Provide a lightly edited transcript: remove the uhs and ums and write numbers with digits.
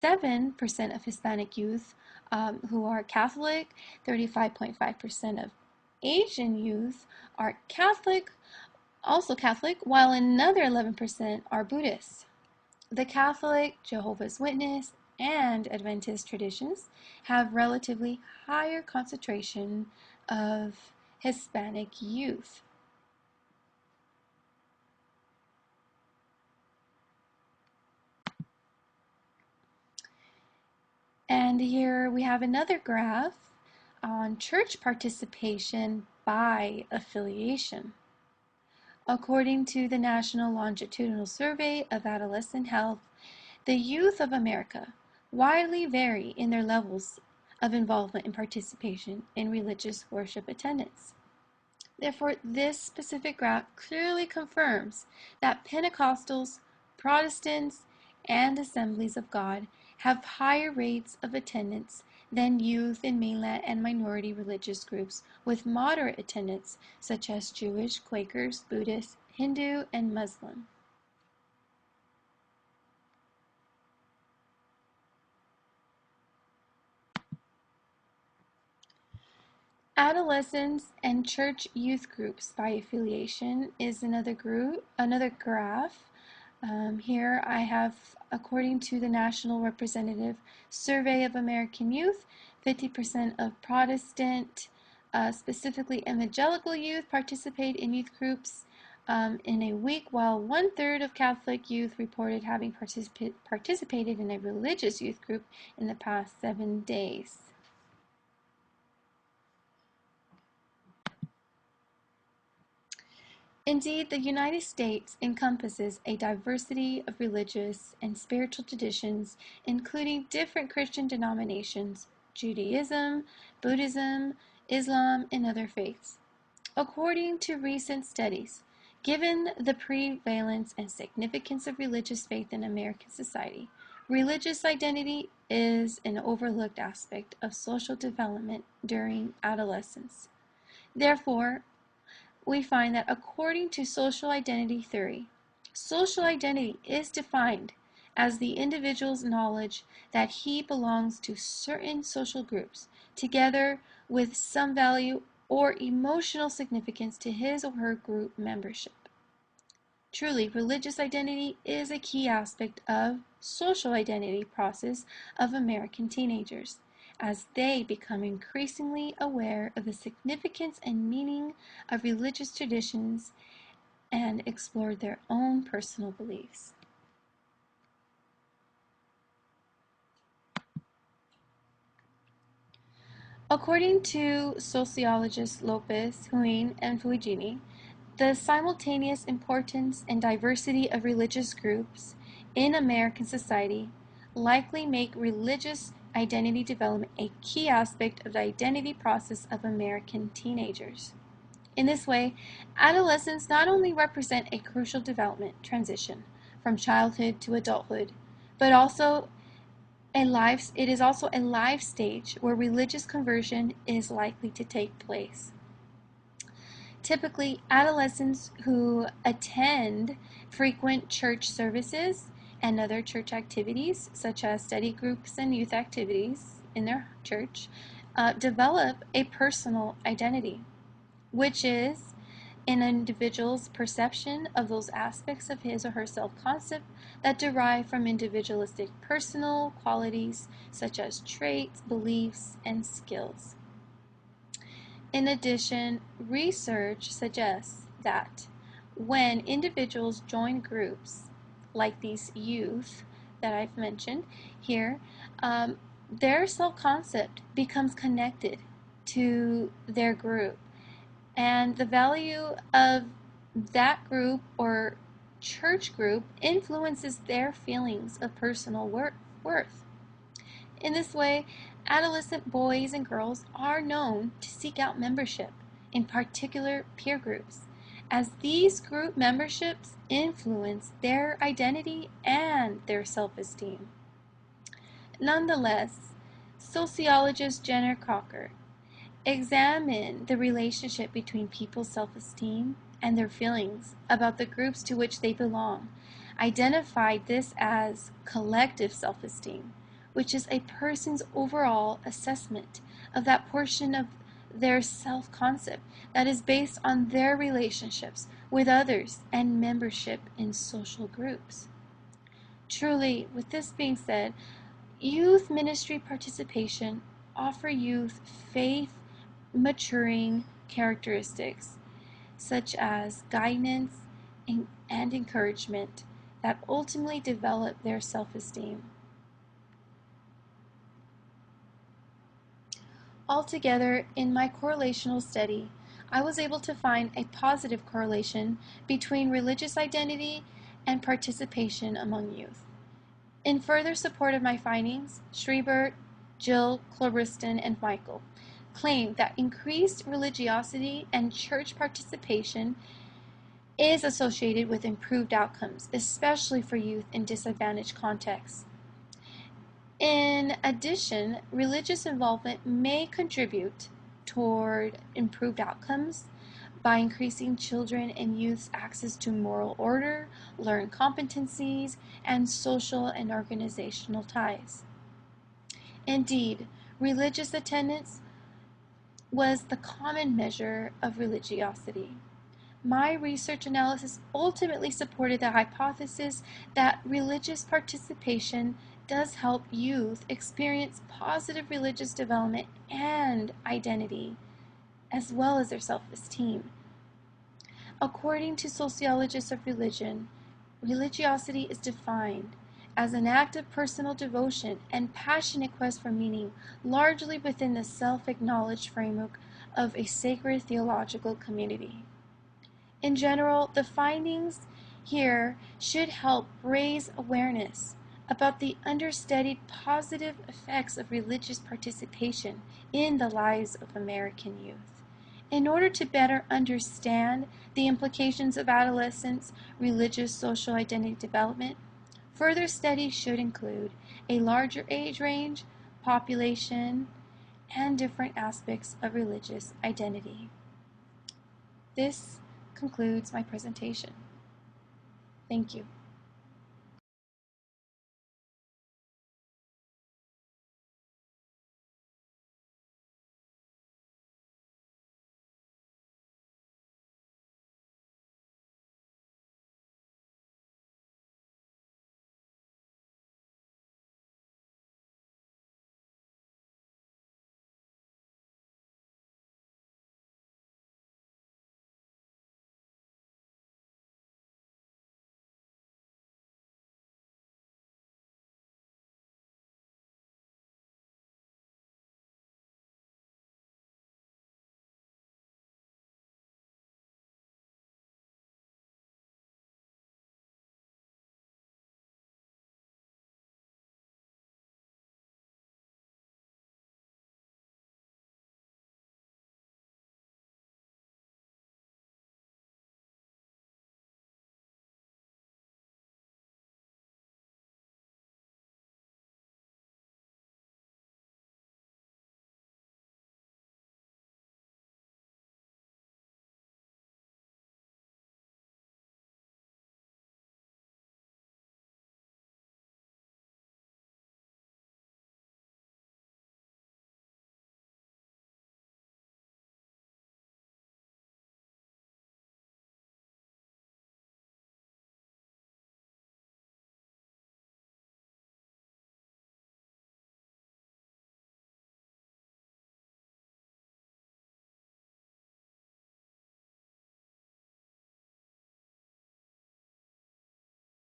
7% of Hispanic youth who are Catholic, 35.5% of Asian youth are Catholic, also Catholic, while another 11% are Buddhists. The Catholic, Jehovah's Witness, and Adventist traditions have relatively higher concentration of Hispanic youth. And here we have another graph on church participation by affiliation. According to the National Longitudinal Survey of Adolescent Health, the youth of America widely vary in their levels of involvement and participation in religious worship attendance. Therefore, this specific graph clearly confirms that Pentecostals, Protestants, and Assemblies of God have higher rates of attendance than youth in mainland and minority religious groups with moderate attendance, such as Jewish, Quakers, Buddhists, Hindu, and Muslim. Adolescents and church youth groups by affiliation is another graph. Here I have, according to the National Representative Survey of American Youth, 50% of Protestant, specifically evangelical youth, participate in youth groups in a week, while 1/3 of Catholic youth reported having participated in a religious youth group in the past 7 days. Indeed, the United States encompasses a diversity of religious and spiritual traditions, including different Christian denominations, Judaism, Buddhism, Islam, and other faiths. According to recent studies, given the prevalence and significance of religious faith in American society, religious identity is an overlooked aspect of social development during adolescence. Therefore, we find that according to social identity theory, social identity is defined as the individual's knowledge that he belongs to certain social groups, together with some value or emotional significance to his or her group membership. Truly, religious identity is a key aspect of social identity process of American teenagers, as they become increasingly aware of the significance and meaning of religious traditions and explore their own personal beliefs. According to sociologists Lopez, Huyn, and Fuligini, the simultaneous importance and diversity of religious groups in American society likely make religious identity development a key aspect of the identity process of American teenagers. In this way, adolescents not only represent a crucial development transition from childhood to adulthood, but it is also a life stage where religious conversion is likely to take place. Typically, adolescents who attend frequent church services and other church activities, such as study groups and youth activities in their church, develop a personal identity, which is an individual's perception of those aspects of his or her self-concept that derive from individualistic personal qualities such as traits, beliefs, and skills. In addition, research suggests that when individuals join groups like these youth that I've mentioned here, their self-concept becomes connected to their group, and the value of that group or church group influences their feelings of personal worth. In this way, adolescent boys and girls are known to seek out membership in particular peer groups, as these group memberships influence their identity and their self-esteem. Nonetheless, sociologist Jenner Crocker examined the relationship between people's self-esteem and their feelings about the groups to which they belong, identified this as collective self-esteem, which is a person's overall assessment of that portion of their self-concept that is based on their relationships with others and membership in social groups. Truly, with this being said, youth ministry participation offer youth faith maturing characteristics such as guidance and encouragement that ultimately develop their self-esteem. Altogether, in my correlational study, I was able to find a positive correlation between religious identity and participation among youth. In further support of my findings, Schreibert, Jill, Cloberston, and Michael claim that increased religiosity and church participation is associated with improved outcomes, especially for youth in disadvantaged contexts. In addition, religious involvement may contribute toward improved outcomes by increasing children and youth's access to moral order, learned competencies, and social and organizational ties. Indeed, religious attendance was the common measure of religiosity. My research analysis ultimately supported the hypothesis that religious participation does help youth experience positive religious development and identity, as well as their self-esteem. According to sociologists of religion, religiosity is defined as an act of personal devotion and passionate quest for meaning, largely within the self-acknowledged framework of a sacred theological community. In general, the findings here should help raise awareness about the understudied positive effects of religious participation in the lives of American youth. In order to better understand the implications of adolescents' religious social identity development, further studies should include a larger age range, population, and different aspects of religious identity. This concludes my presentation. Thank you.